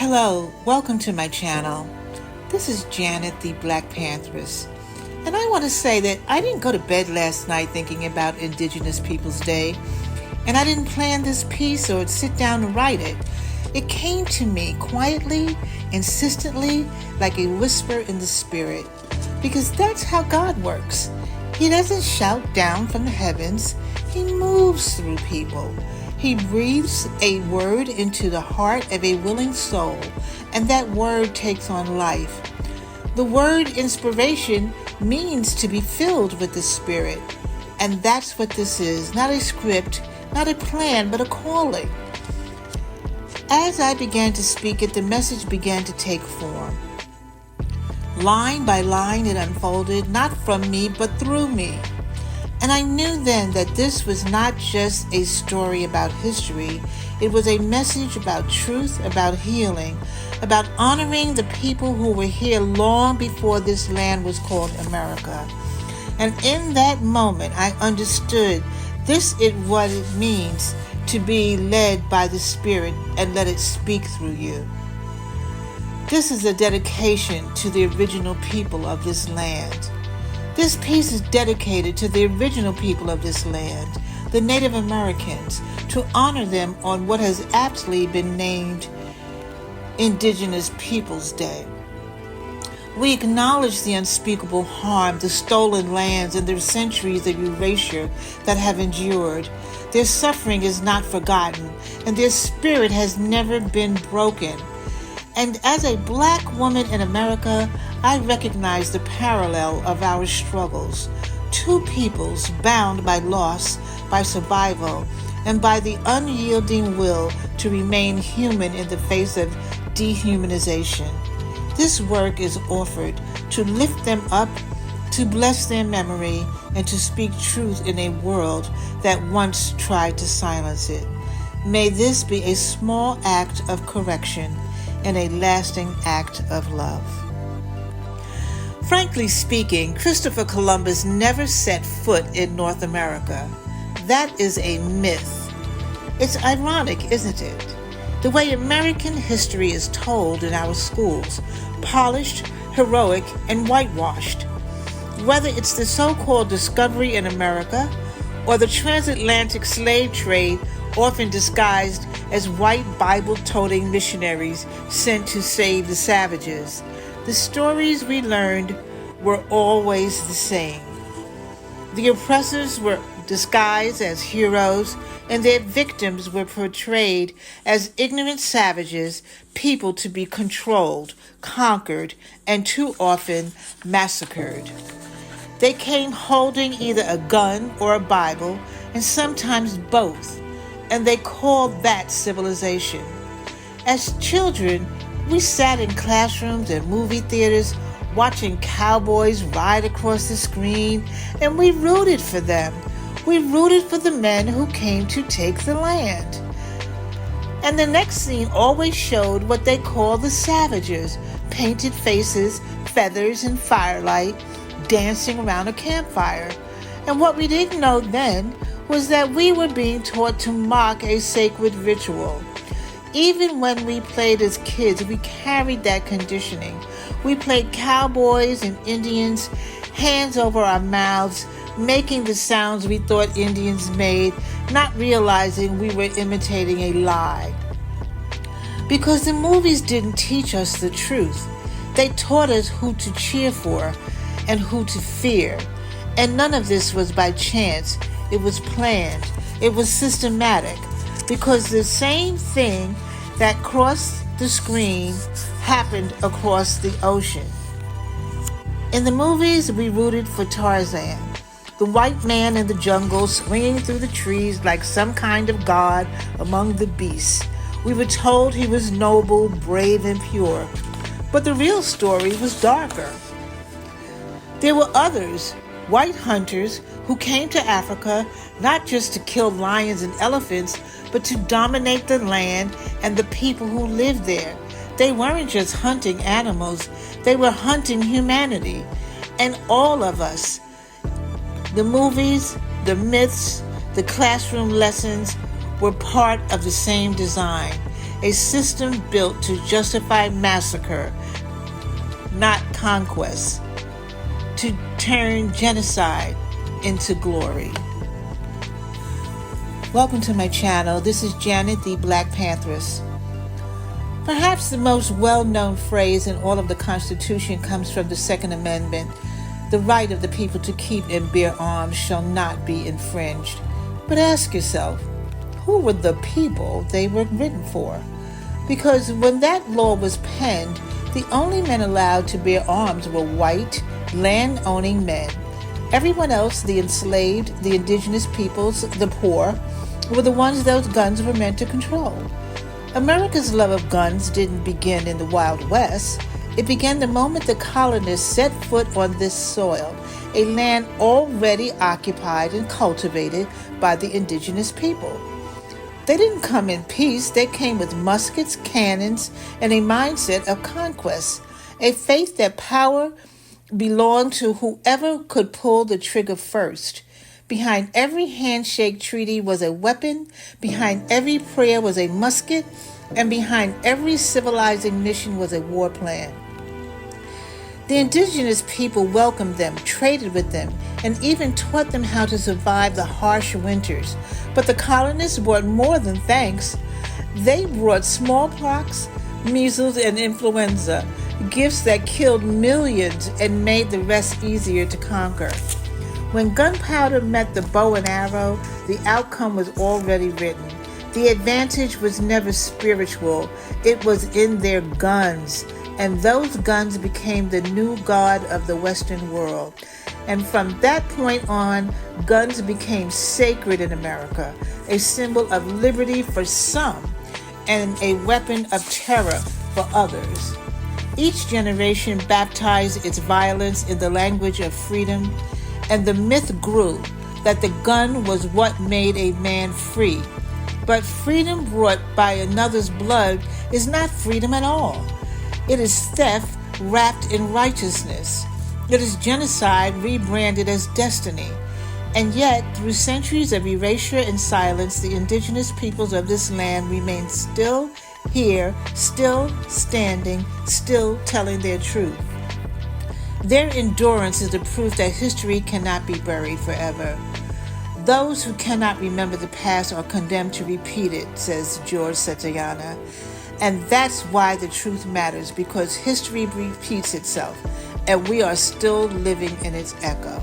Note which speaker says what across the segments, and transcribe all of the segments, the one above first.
Speaker 1: Hello, welcome to my channel. This is Janet, the Black Pantheress. And I want to say that I didn't go to bed last night thinking about Indigenous Peoples Day. And I didn't plan this piece or sit down to write it. It came to me quietly, insistently, like a whisper in the spirit. Because that's how God works. He doesn't shout down from the heavens. He moves through people. He breathes a word into the heart of a willing soul, and that word takes on life. The word inspiration means to be filled with the Spirit, and that's what this is, not a script, not a plan, but a calling. As I began to speak it, the message began to take form. Line by line it unfolded, not from me, but through me. And I knew then that this was not just a story about history. It was a message about truth, about healing, about honoring the people who were here long before this land was called America. And in that moment, I understood this is what it means to be led by the Spirit and let it speak through you. This is a dedication to the original people of this land. This piece is dedicated to the original people of this land, the Native Americans, to honor them on what has aptly been named Indigenous Peoples Day. We acknowledge the unspeakable harm, the stolen lands, and their centuries of erasure that have endured. Their suffering is not forgotten, and their spirit has never been broken. And as a Black woman in America, I recognize the parallel of our struggles. Two peoples bound by loss, by survival, and by the unyielding will to remain human in the face of dehumanization. This work is offered to lift them up, to bless their memory, and to speak truth in a world that once tried to silence it. May this be a small act of correction and a lasting act of love. Frankly speaking, Christopher Columbus never set foot in North America. That is a myth. It's ironic, isn't it? The way American history is told in our schools, polished, heroic, and whitewashed. Whether it's the so-called discovery in America or the transatlantic slave trade, often disguised as white Bible-toting missionaries sent to save the savages, the stories we learned were always the same. The oppressors were disguised as heroes, and their victims were portrayed as ignorant savages, people to be controlled, conquered, and too often massacred. They came holding either a gun or a Bible, and sometimes both, and they called that civilization. As children, we sat in classrooms and movie theaters watching cowboys ride across the screen, and we rooted for them. We rooted for the men who came to take the land. And the next scene always showed what they call the savages, painted faces, feathers, and firelight, dancing around a campfire. And what we didn't know then was that we were being taught to mock a sacred ritual. Even when we played as kids, we carried that conditioning. We played cowboys and Indians, hands over our mouths, making the sounds we thought Indians made, not realizing we were imitating a lie. Because the movies didn't teach us the truth. They taught us who to cheer for and who to fear. And none of this was by chance. It was planned. It was systematic. Because the same thing that crossed the screen happened across the ocean. In the movies, we rooted for Tarzan, the white man in the jungle swinging through the trees like some kind of god among the beasts. We were told he was noble, brave, and pure. But the real story was darker. There were others, white hunters, who came to Africa not just to kill lions and elephants, but to dominate the land and the people who lived there. They weren't just hunting animals, they were hunting humanity. And all of us, the movies, the myths, the classroom lessons, were part of the same design. a system built to justify massacre, not conquest, to turn genocide into glory. Welcome to my channel. This is Janet, the Black Pantheress. Perhaps the most well-known phrase in all of the Constitution comes from the Second Amendment. The right of the people to keep and bear arms shall not be infringed. But ask yourself, who were the people they were written for? Because when that law was penned, the only men allowed to bear arms were white, land-owning men. Everyone else, the enslaved, the indigenous peoples, the poor, were the ones those guns were meant to control. America's love of guns didn't begin in the Wild West. It began the moment the colonists set foot on this soil, a land already occupied and cultivated by the indigenous people. They didn't come in peace. They came with muskets, cannons, and a mindset of conquest, a faith that power belonged to whoever could pull the trigger first. Behind every handshake treaty was a weapon, behind every prayer was a musket, and behind every civilizing mission was a war plan. The indigenous people welcomed them, traded with them, and even taught them how to survive the harsh winters. But the colonists brought more than thanks. They brought smallpox, measles, and influenza, gifts that killed millions and made the rest easier to conquer. When gunpowder met the bow and arrow, the outcome was already written. The advantage was never spiritual. It was in their guns. And those guns became the new god of the Western world. And from that point on, guns became sacred in America, a symbol of liberty for some and a weapon of terror for others. Each generation baptized its violence in the language of freedom, and the myth grew that the gun was what made a man free. But freedom brought by another's blood is not freedom at all. It is theft wrapped in righteousness. It is genocide rebranded as destiny. And yet, through centuries of erasure and silence, the indigenous peoples of this land remain still here, still standing, still telling their truth. Their endurance is the proof that history cannot be buried forever. Those who cannot remember the past are condemned to repeat it, says George Santayana. And that's why the truth matters, because history repeats itself, and we are still living in its echo.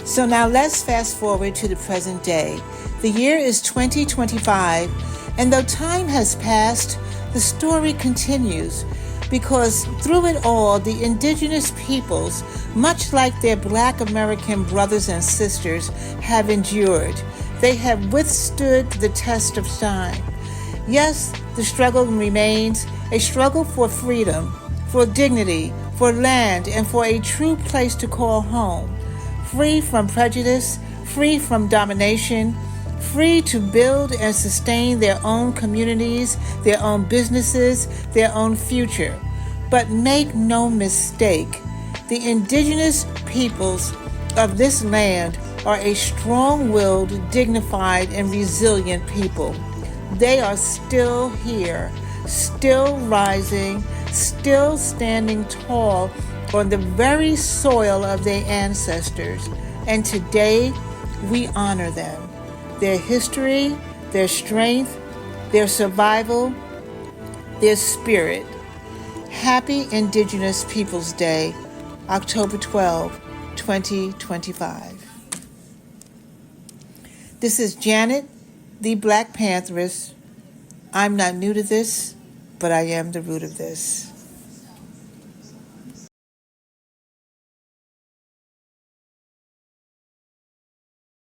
Speaker 1: So now let's fast forward to the present day. The year is 2025, and though time has passed, the story continues. Because through it all, the indigenous peoples, much like their Black American brothers and sisters, have endured. They have withstood the test of time. Yes, the struggle remains a struggle for freedom, for dignity, for land, and for a true place to call home. Free from prejudice, free from domination, free to build and sustain their own communities, their own businesses, their own future. But make no mistake, the indigenous peoples of this land are a strong-willed, dignified, and resilient people. They are still here, still rising, still standing tall on the very soil of their ancestors. And today, we honor them. Their history, their strength, their survival, their spirit. Happy Indigenous Peoples Day, October 12, 2025. This is Janet, the Black Pantheress. I'm not new to this, but I am the root of this.